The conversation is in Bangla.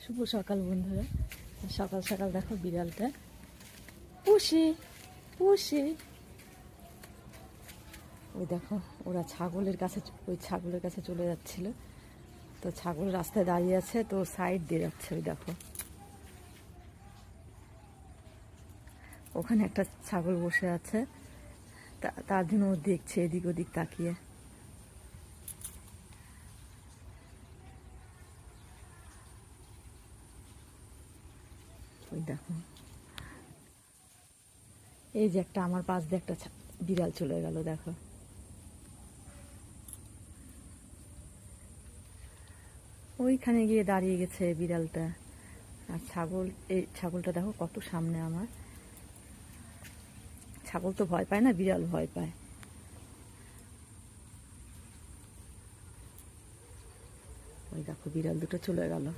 শুভ সকাল বন্ধুরা। সকাল সকাল দেখো বিড়ালটা পুষে পুষে ওই দেখো ওরা ছাগলের কাছে চলে যাচ্ছিল। তো ছাগল রাস্তায় দাঁড়িয়ে আছে, তো সাইড দিয়ে যাচ্ছে। ওই দেখো ওখানে একটা ছাগল বসে আছে, তার জন্য ও দেখছে এদিক ওদিক তাকিয়ে। ওই দেখো এই যে একটা আমার পাশ দিয়ে একটা বিড়াল চলে গেল, দেখো ওইখানে গিয়ে দাঁড়িয়ে গেছে বিড়ালটা। আর এই ছাগলটা দেখো কত সামনে আমার। ছাগল তো ভয় পায় না, বিড়াল ভয় পায়। ওই দেখো বিড়াল দুটো চলে গেল।